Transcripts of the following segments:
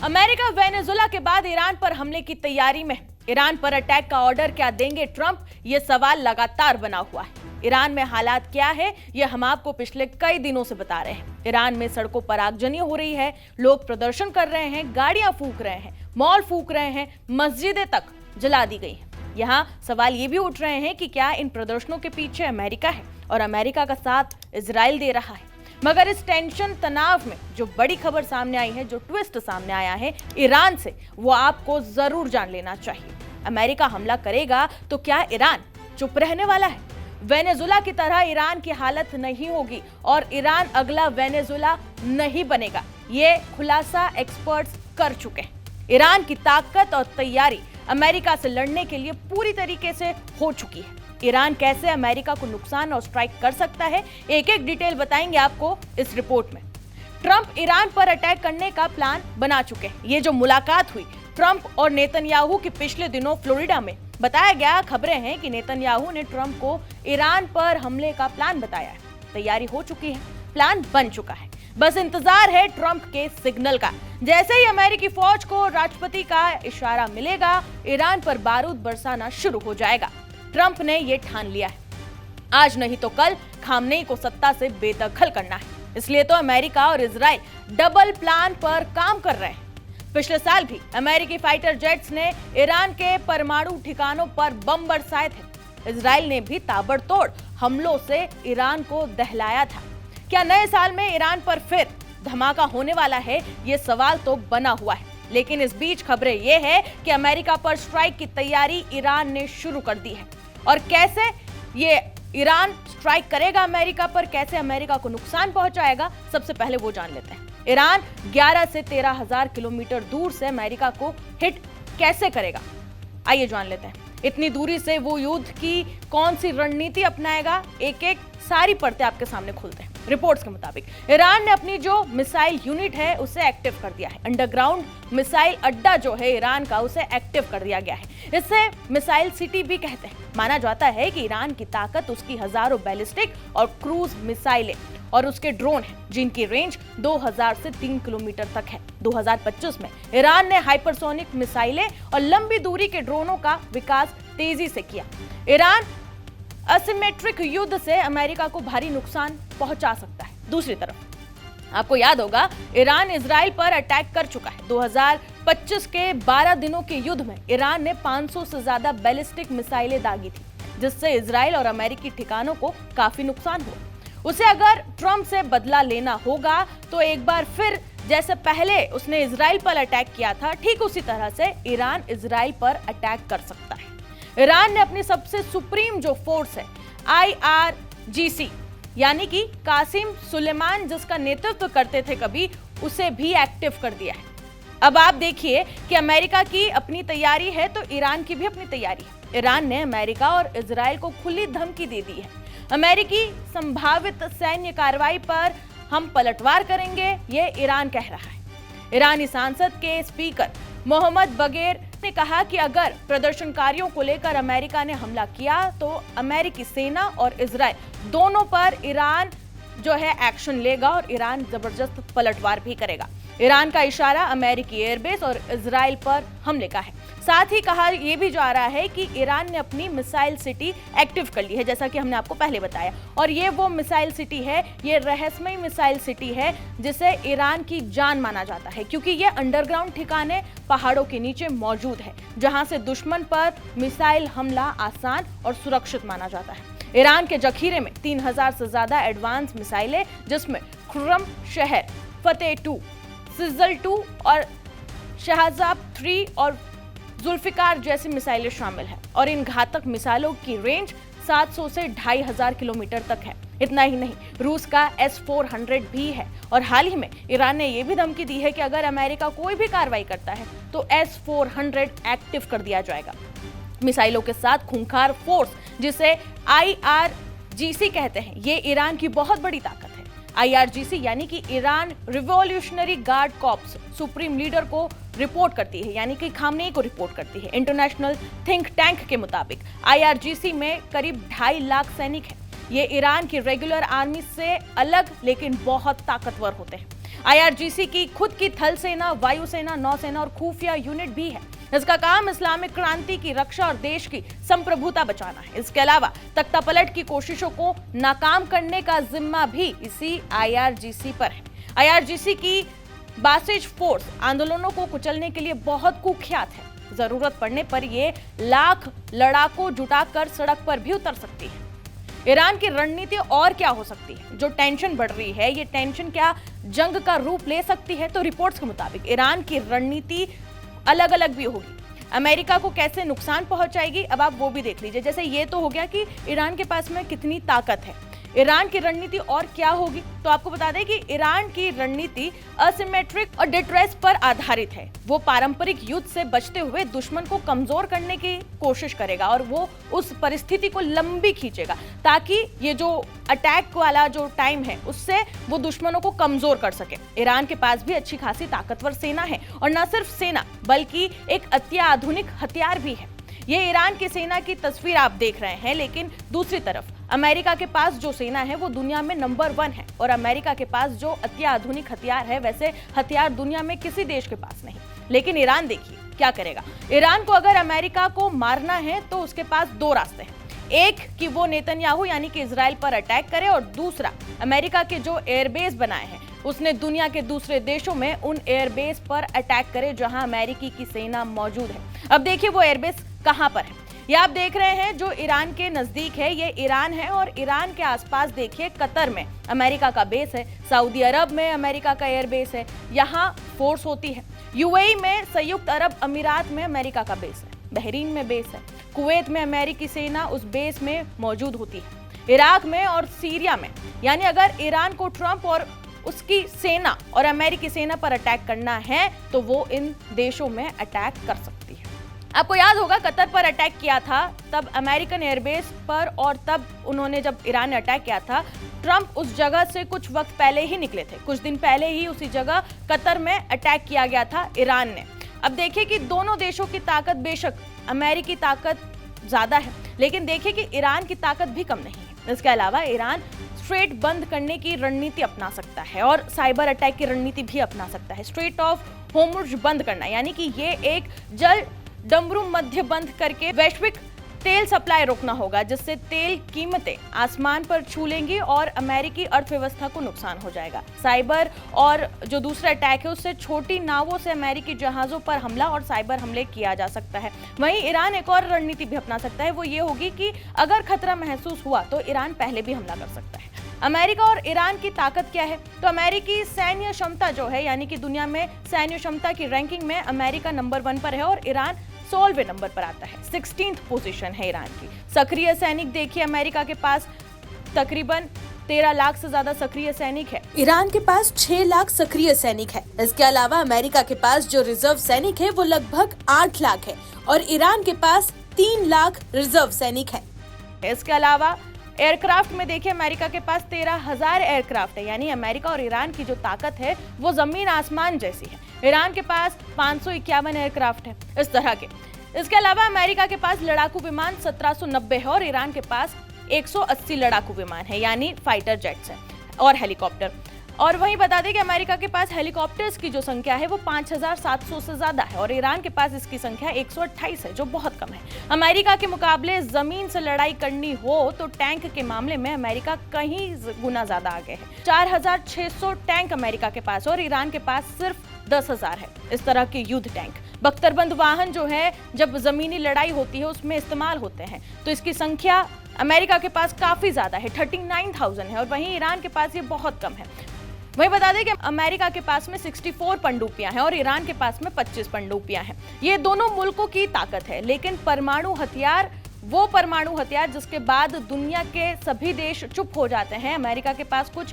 America Venezuela के बाद Iran पर हमले की तैयारी में। ईरान पर अटैक का ऑर्डर क्या देंगे ट्रंप, ये सवाल लगातार बना हुआ है। ईरान में हालात क्या है, ये हम आपको पिछले कई दिनों से बता रहे हैं। ईरान में सड़कों पर आगजनी हो रही है, लोग प्रदर्शन कर रहे हैं, गाड़ियां फूंक रहे हैं, मॉल फूंक रहे हैं, मस्जिदें तक जला दी गई हैं। यहाँ सवाल ये भी उठ रहे हैं कि क्या इन प्रदर्शनों के पीछे अमेरिका है और अमेरिका का साथ इजराइल दे रहा है। मगर इस टेंशन तनाव में जो बड़ी खबर सामने आई है, जो ट्विस्ट सामने आया है ईरान से, वो आपको जरूर जान लेना चाहिए। अमेरिका हमला करेगा तो क्या ईरान चुप रहने वाला है? वेनेजुला की तरह ईरान की हालत नहीं होगी और ईरान अगला वेनेजुला नहीं बनेगा, ये खुलासा एक्सपर्ट्स कर चुके हैं। ईरान की ताकत और तैयारी अमेरिका से लड़ने के लिए पूरी तरीके से हो चुकी है। ईरान कैसे अमेरिका को नुकसान और स्ट्राइक कर सकता है, एक एक डिटेल बताएंगे आपको इस रिपोर्ट में। ट्रंप ईरान पर अटैक करने का प्लान बना चुके हैं। ये जो मुलाकात हुई ट्रंप और नेतन्याहू की पिछले दिनों फ्लोरिडा में, बताया गया, खबरें हैं कि नेतन्याहू ने ट्रंप को ईरान पर हमले का प्लान बताया है। तैयारी हो चुकी है, प्लान बन चुका है, बस इंतजार है ट्रंप के सिग्नल का। जैसे ही अमेरिकी फौज को राष्ट्रपति का इशारा मिलेगा, ईरान पर बारूद बरसाना शुरू हो जाएगा। ट्रंप ने यह ठान लिया है, आज नहीं तो कल खामनेई को सत्ता से बेदखल करना है। इसलिए तो अमेरिका और इजराइल डबल प्लान पर काम कर रहे हैं। पिछले साल भी अमेरिकी फाइटर जेट्स ने ईरान के परमाणु ठिकानों पर बम बरसाए थे। इजराइल ने भी ताबड़तोड़ हमलों से ईरान को दहलाया था। क्या नए साल में ईरान पर फिर धमाका होने वाला है, ये सवाल तो बना हुआ है। लेकिन इस बीच खबरें ये है कि अमेरिका पर स्ट्राइक की तैयारी ईरान ने शुरू कर दी है। और कैसे ये ईरान स्ट्राइक करेगा अमेरिका पर, कैसे अमेरिका को नुकसान पहुंचाएगा, सबसे पहले वो जान लेते हैं। ईरान 11 से 13,000 किलोमीटर दूर से अमेरिका को हिट कैसे करेगा, आइए जान लेते हैं। इतनी दूरी से वो युद्ध की कौन सी रणनीति अपनाएगा, एक एक सारी परतें आपके सामने खुलते हैं। रिपोर्ट्स के मुताबिक ईरान ने अपनी जो मिसाइल यूनिट है उसे एक्टिव कर दिया है। अंडरग्राउंड मिसाइल अड्डा जो है ईरान का, उसे एक्टिव कर दिया गया है। इसे मिसाइल सिटी भी कहते हैं। माना जाता है कि ईरान की ताकत उसकी हजारों बैलिस्टिक और क्रूज मिसाइलें और उसके ड्रोन हैं, जिनकी रेंज 2000 से 3 किलोमीटर तक है। 2025 में ईरान ने हाइपरसोनिक मिसाइलें और लंबी दूरी के ड्रोनों का विकास तेजी से किया। ईरान असिमेट्रिक युद्ध से अमेरिका को भारी नुकसान पहुंचा सकता है। दूसरी तरफ आपको याद होगा, ईरान इजराइल पर अटैक कर चुका है। 2025 के 12 दिनों के युद्ध में ईरान ने 500 से ज्यादा बैलिस्टिक मिसाइलें दागी थी, जिससे इजराइल और अमेरिकी ठिकानों को काफी नुकसान हुआ। उसे अगर ट्रंप से बदला लेना होगा तो एक बार फिर जैसे पहले उसने इजराइल पर अटैक किया था, ठीक उसी तरह से ईरान इजराइल पर अटैक कर सकता है। ईरान ने अपनी सबसे सुप्रीम जो फोर्स है IRGC, यानी कि कासिम सुलेमान जिसका नेतृत्व करते थे कभी, उसे भी एक्टिव कर दिया है। अब आप देखिए कि अमेरिका की अपनी तैयारी है तो ईरान की भी अपनी तैयारी है। ईरान ने अमेरिका और इजराइल को खुली धमकी दे दी है। अमेरिकी संभावित सैन्य कार्रवाई पर हम पलटवार करेंगे, ये ईरान कह रहा है। ईरानी संसद के स्पीकर मोहम्मद बगेर ने कहा कि अगर प्रदर्शनकारियों को लेकर अमेरिका ने हमला किया तो अमेरिकी सेना और इजराइल दोनों पर ईरान जो है एक्शन लेगा और ईरान जबरदस्त पलटवार भी करेगा। ईरान का इशारा अमेरिकी एयरबेस और इजराइल पर हमले का है। साथ ही कहा यह भी जा रहा है कि ईरान ने अपनी मिसाइल सिटी एक्टिव कर ली है, जैसा कि हमने आपको पहले बताया। और ये वो मिसाइल सिटी है, ये रहस्यमयी मिसाइल सिटी है जिसे ईरान की जान माना जाता है, क्योंकि ये अंडरग्राउंड ठिकाने पहाड़ों के नीचे मौजूद है, जहां से दुश्मन पर मिसाइल हमला आसान और सुरक्षित माना जाता है। ईरान के जखीरे में 3000 से ज्यादा एडवांस मिसाइलें, जिसमें खुर्रम शहर, फतेह 2, सिजल 2 और शहजाब 3 और जुल्फिकार जैसी मिसाइलें शामिल हैं। और इन घातक मिसाइलों की रेंज 700 से 2500 किलोमीटर तक है। इतना ही नहीं, रूस का S-400 भी है। और हाल ही में ईरान ने यह भी धमकी दी है कि अगर अमेरिका कोई भी कार्रवाई करता है तो S-400 एक्टिव कर दिया जाएगा। मिसाइलों के साथ खूंखार फोर्स, जिसे IRGC कहते हैं, ये ईरान की बहुत बड़ी ताकत है। IRGC यानी कि Iran revolutionary guard corps supreme leader को रिपोर्ट करती है, यानी कि खामनेई को रिपोर्ट करती है। इंटरनेशनल थिंक टैंक के मुताबिक IRGC में करीब 2.5 लाख सैनिक हैं। ये ईरान की रेगुलर आर्मी से अलग लेकिन बहुत ताकतवर होते हैं। IRGC की खुद की थल सेना, वायुसेना, नौसेना और खुफिया यूनिट भी है। इसका काम इस्लामिक क्रांति की रक्षा और देश की संप्रभुता बचाना है। इसके अलावा तख्तापलट की कोशिशों को नाकाम करने का जिम्मा भी इसी IRGC पर है। IRGC की बासिज फोर्स आंदोलनों को कुचलने के लिए बहुत कुख्यात है। जरूरत पड़ने पर ये लाख लड़ाकों जुटाकर सड़क पर भी उतर सकती है। ईरान की रणनीति और क्या हो सकती है? जो टेंशन बढ़ रही है, ये टेंशन क्या जंग का रूप ले सकती है? तो रिपोर्ट्स के मुताबिक ईरान की रणनीति अलग अलग भी होगी। अमेरिका को कैसे नुकसान पहुंचाएगी, अब आप वो भी देख लीजिए। जैसे ये तो हो गया कि ईरान के पास में कितनी ताकत है। ईरान की रणनीति और क्या होगी, तो आपको बता दें कि ईरान की रणनीति असिमेट्रिक और डिट्रेस पर आधारित है। वो पारंपरिक युद्ध से बचते हुए दुश्मन को कमजोर करने की कोशिश करेगा और वो उस परिस्थिति को लंबी खींचेगा ताकि ये जो अटैक वाला जो टाइम है उससे वो दुश्मनों को कमजोर कर सके। ईरान के पास भी अच्छी खासी ताकतवर सेना है और न सिर्फ सेना बल्कि एक अत्याधुनिक हथियार भी है। ये ईरान की सेना की तस्वीर आप देख रहे हैं, लेकिन दूसरी तरफ अमेरिका के पास जो सेना है वो दुनिया में नंबर 1 है और अमेरिका के पास जो अत्याधुनिक हथियार है वैसे हथियार दुनिया में किसी देश के पास नहीं। लेकिन ईरान देखिए क्या करेगा। ईरान को अगर अमेरिका को मारना है तो उसके पास 2 रास्ते हैं। एक कि वो नेतन्याहू यानी कि इजराइल पर अटैक करे और दूसरा अमेरिका के जो एयरबेस बनाए हैं उसने दुनिया के दूसरे देशों में उन एयरबेस पर अटैक करे जहां अमेरिकी की सेना मौजूद है। अब देखिए वो एयरबेस कहां पर है। ये आप देख रहे हैं जो ईरान के नजदीक है, ये ईरान है और ईरान के आसपास देखिए कतर में अमेरिका का बेस है, सऊदी अरब में अमेरिका का एयरबेस है, यहाँ फोर्स होती है। UAE में संयुक्त अरब अमीरात में अमेरिका का बेस है, बहरीन में बेस है, कुवैत में अमेरिकी सेना उस बेस में मौजूद होती है, इराक में और सीरिया में। यानी अगर ईरान को ट्रंप और उसकी सेना और अमेरिकी सेना पर अटैक करना है तो वो इन देशों में अटैक कर सकती है। आपको याद होगा कतर पर अटैक किया था तब अमेरिकन एयरबेस पर, और तब उन्होंने जब ईरान ने अटैक किया था ट्रंप उस जगह से कुछ वक्त पहले ही निकले थे। कुछ दिन पहले ही उसी जगह कतर में अटैक किया गया था ईरान ने। अब देखिए कि दोनों देशों की ताकत, बेशक अमेरिकी ताकत ज्यादा है लेकिन देखिए कि ईरान की ताकत भी कम नहीं है। इसके अलावा ईरान स्ट्रेट बंद करने की रणनीति अपना सकता है और साइबर अटैक की रणनीति भी अपना सकता है। स्ट्रेट ऑफ होर्मुज बंद करना यानी कि ये एक जल डमरू मध्य बंद करके वैश्विक तेल सप्लाई रोकना होगा, जिससे तेल कीमतें आसमान पर छू लेंगी और अमेरिकी अर्थव्यवस्था को नुकसान हो जाएगा। साइबर और जो दूसरा अटैक है उससे छोटी नावों से अमेरिकी जहाजों पर हमला और साइबर हमले किया जा सकता है। वहीं ईरान एक और रणनीति भी अपना सकता है, वो ये होगी कि अगर खतरा महसूस हुआ तो ईरान पहले भी हमला कर सकता है। अमेरिका और ईरान की ताकत क्या है, तो अमेरिकी सैन्य क्षमता जो है यानी कि दुनिया में सैन्य क्षमता की रैंकिंग में अमेरिका नंबर 1 पर है और ईरान 16वें नंबर पर आता है। 16th पोजीशन है ईरान की। सक्रिय सैनिक देखिए अमेरिका के पास तकरीबन 13 लाख से ज्यादा सक्रिय सैनिक है, ईरान के पास 6 लाख सक्रिय सैनिक है। इसके अलावा अमेरिका के पास जो रिजर्व सैनिक है वो लगभग 8 लाख है और ईरान के पास 3 लाख रिजर्व सैनिक है। इसके अलावा एयरक्राफ्ट में देखिए अमेरिका के पास 13,000 एयरक्राफ्ट है। यानी अमेरिका और ईरान की जो ताकत है वो जमीन आसमान जैसी है। ईरान के पास 551 एयरक्राफ्ट है इस तरह के। इसके अलावा अमेरिका के पास लड़ाकू विमान 1790 है और ईरान के पास 180 लड़ाकू विमान है यानी फाइटर जेट्स है और हेलीकॉप्टर। और वहीं बता दें कि अमेरिका के पास हेलीकॉप्टर्स की जो संख्या है वो 5,700 से ज्यादा है और ईरान के पास इसकी संख्या 128 है जो बहुत कम है। अमेरिका के मुकाबले जमीन से लड़ाई करनी हो तो टैंक के मामले में अमेरिका कहीं गुना ज्यादा आगे है। 4,600 टैंक अमेरिका के पास और ईरान के पास सिर्फ 10,000 है इस तरह के युद्ध टैंक। बख्तरबंद वाहन जो है जब जमीनी लड़ाई होती है उसमें इस्तेमाल होते हैं तो इसकी संख्या अमेरिका के पास काफी ज्यादा है, 39,000 है और वहीं ईरान के पास ये बहुत कम है। वही बता दें कि अमेरिका के पास में 64 पनडुब्बियां हैं और ईरान के पास में 25 पनडुब्बियां हैं। ये दोनों मुल्कों की ताकत है, लेकिन परमाणु हथियार, वो परमाणु हथियार जिसके बाद दुनिया के सभी देश चुप हो जाते हैं। अमेरिका के पास कुछ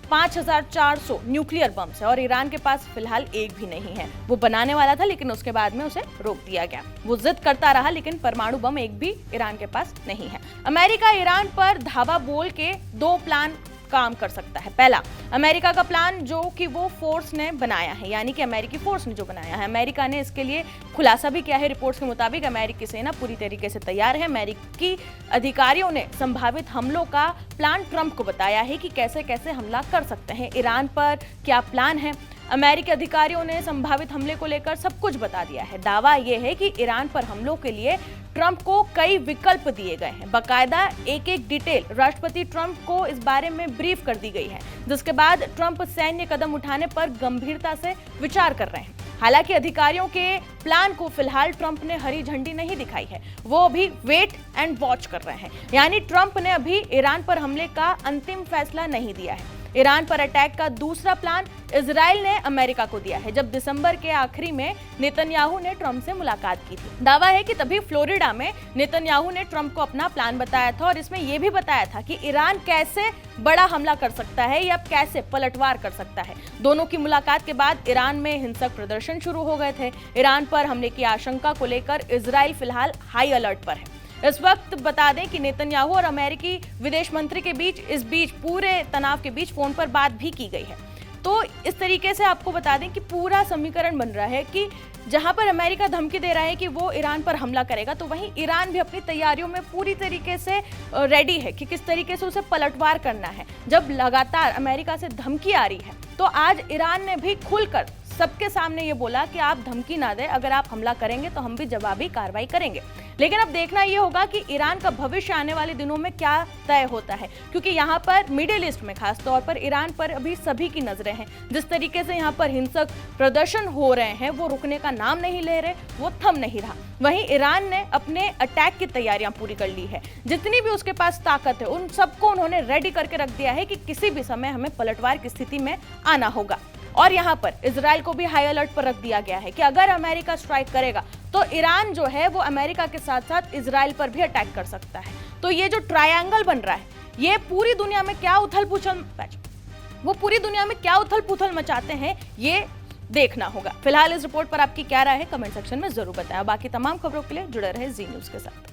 5,400 न्यूक्लियर बम्स है और ईरान के पास फिलहाल एक भी नहीं है। वो बनाने वाला था लेकिन उसके बाद में उसे रोक दिया गया। वो जिद करता रहा लेकिन परमाणु बम एक भी ईरान के पास नहीं है। अमेरिका ईरान पर धावा बोल के 2 प्लान काम कर सकता है। पहला, अमेरिका का प्लान जो कि वो फोर्स ने बनाया है, यानी कि अमेरिकी फोर्स ने जो बनाया है। अमेरिका ने इसके लिए खुलासा भी किया है। रिपोर्ट्स के मुताबिक अमेरिकी सेना पूरी तरीके से तैयार है। अमेरिकी अधिकारियों ने संभावित हमलों का प्लान ट्रंप को बताया है कि कैसे कैसे हमला कर सकते हैं। ईरान पर क्या प्लान है, अमेरिकी अधिकारियों ने संभावित हमले को लेकर सब कुछ बता दिया है। दावा यह है कि ईरान पर हमलों के लिए ट्रंप को कई विकल्प दिए गए हैं। बाकायदा एक एक डिटेल राष्ट्रपति ट्रंप को इस बारे में ब्रीफ कर दी गई है, जिसके बाद ट्रंप सैन्य कदम उठाने पर गंभीरता से विचार कर रहे हैं। हालांकि अधिकारियों के प्लान को फिलहाल ट्रंप ने हरी झंडी नहीं दिखाई है, वो अभी वेट एंड वॉच कर रहे हैं। यानी ट्रंप ने अभी ईरान पर हमले का अंतिम फैसला नहीं दिया है। ईरान पर अटैक का दूसरा प्लान इजराइल ने अमेरिका को दिया है। जब दिसंबर के आखिरी में नेतन्याहू ने ट्रंप से मुलाकात की थी, दावा है कि तभी फ्लोरिडा में नेतन्याहू ने ट्रंप को अपना प्लान बताया था और इसमें यह भी बताया था कि ईरान कैसे बड़ा हमला कर सकता है या कैसे पलटवार कर सकता है। दोनों की मुलाकात के बाद ईरान में हिंसक प्रदर्शन शुरू हो गए थे। ईरान पर हमले की आशंका को लेकर इजराइल फिलहाल हाई अलर्ट पर है। इस वक्त बता दें कि नेतन्याहू और अमेरिकी विदेश मंत्री के बीच पूरे तनाव के बीच फोन पर बात भी की गई है। तो इस तरीके से आपको बता दें कि पूरा समीकरण बन रहा है कि जहां पर अमेरिका धमकी दे रहा है कि वो ईरान पर हमला करेगा, तो वहीं ईरान भी अपनी तैयारियों में पूरी तरीके से रेडी है कि किस तरीके से उसे पलटवार करना है। जब लगातार अमेरिका से धमकी आ रही है, तो आज ईरान ने भी खुलकर सबके सामने ये बोला कि आप धमकी ना दें, अगर आप हमला करेंगे तो हम भी जवाबी कार्रवाई करेंगे। लेकिन अब देखना ये होगा कि ईरान का भविष्य आने वाले दिनों में क्या तय होता है, क्योंकि यहाँ पर मिडिल ईस्ट में खास तौर पर ईरान पर अभी सभी की नजरें हैं। जिस तरीके से यहाँ पर हिंसक प्रदर्शन हो रहे हैं, वो रुकने का नाम नहीं ले रहे, वो थम नहीं रहा। वहीं ईरान ने अपने अटैक की तैयारियां पूरी कर ली है। जितनी भी उसके पास ताकत है, उन सबको उन्होंने रेडी करके रख दिया है कि किसी भी समय हमें पलटवार की स्थिति में आना होगा। और यहाँ पर इजराइल को भी हाई अलर्ट पर रख दिया गया है कि अगर अमेरिका स्ट्राइक करेगा तो ईरान जो है वो अमेरिका के साथ साथ इजराइल पर भी अटैक कर सकता है। तो ये जो ट्रायंगल बन रहा है, ये पूरी दुनिया में क्या उथल पुथल मचाते हैं, ये देखना होगा। फिलहाल इस रिपोर्ट पर आपकी क्या राय है, कमेंट सेक्शन में जरूर बताएं। बाकी तमाम खबरों के लिए जुड़े रहे जी न्यूज के साथ।